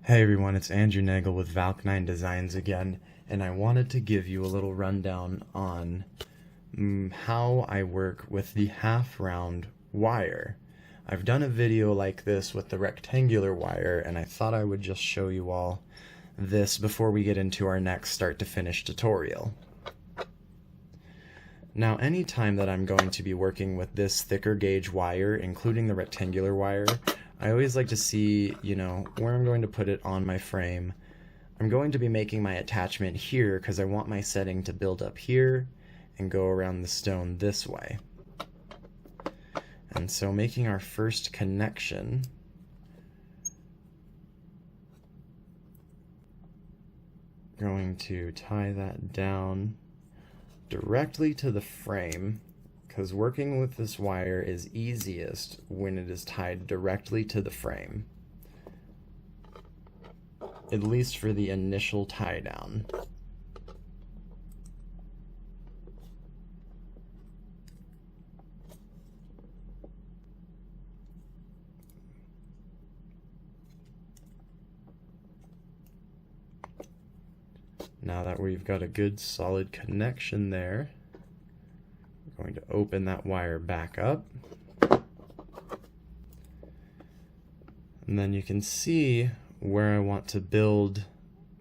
Hey everyone, it's Andrew Nagel with Valk Designs again, and I wanted to give you a little rundown on how I work with the half-round wire. I've done a video like this with the rectangular wire, and I thought I would just show you all this before we get into our next start-to-finish tutorial. Now, anytime that I'm going to be working with this thicker gauge wire, including the rectangular wire, I always like to see, where I'm going to put it on my frame. I'm going to be making my attachment here because I want my setting to build up here and go around the stone this way. And so making our first connection, going to tie that down directly to the frame, because working with this wire is easiest when it is tied directly to the frame, at least for the initial tie down. Now that we've got a good solid connection there, we're going to open that wire back up. And then you can see where I want to build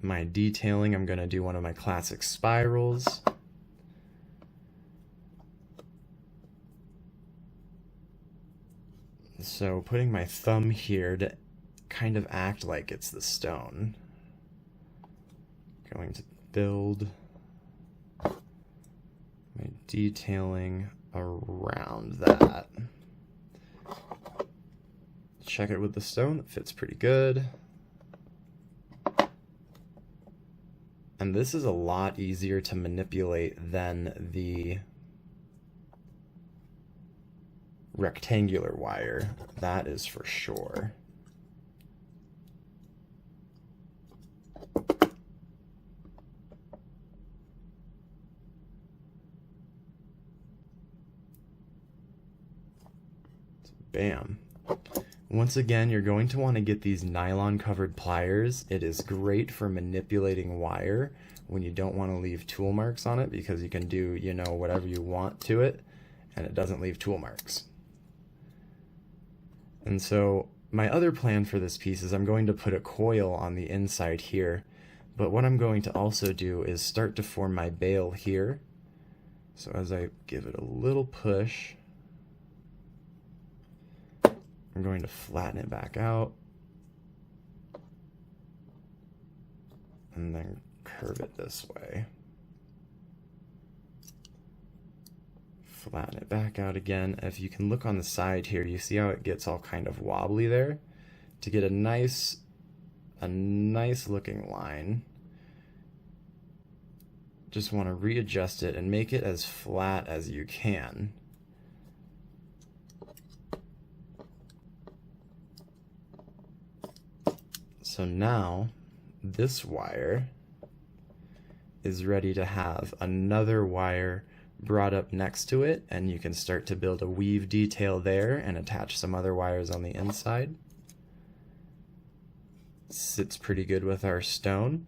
my detailing. I'm going to do one of my classic spirals. So putting my thumb here to kind of act like it's the stone. Going to build my detailing around that. Check it with the stone, it fits pretty good. And this is a lot easier to manipulate than the rectangular wire, that is for sure. Bam. Once again, you're going to want to get these nylon covered pliers. It is great for manipulating wire when you don't want to leave tool marks on it, because you can do, whatever you want to it and it doesn't leave tool marks. And so my other plan for this piece is I'm going to put a coil on the inside here, but what I'm going to also do is start to form my bail here. So as I give it a little push, I'm going to flatten it back out and then curve it this way. Flatten it back out again. If you can look on the side here, you see how it gets all kind of wobbly there? To get a nice looking line, just want to readjust it and make it as flat as you can. So now this wire is ready to have another wire brought up next to it, and you can start to build a weave detail there and attach some other wires on the inside. Sits pretty good with our stone,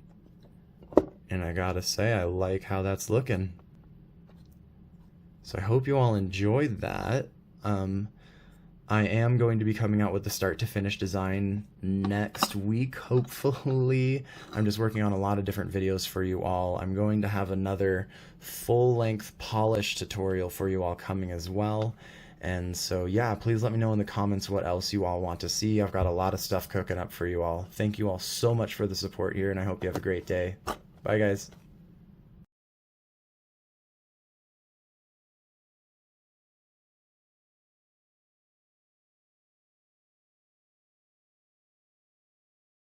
and I gotta say, I like how that's looking. So I hope you all enjoyed that. I am going to be coming out with the start to finish design next week, hopefully. I'm just working on a lot of different videos for you all. I'm going to have another full-length polish tutorial for you all coming as well. And so yeah, please let me know in the comments what else you all want to see. I've got a lot of stuff cooking up for you all. Thank you all so much for the support here, and I hope you have a great day. Bye guys.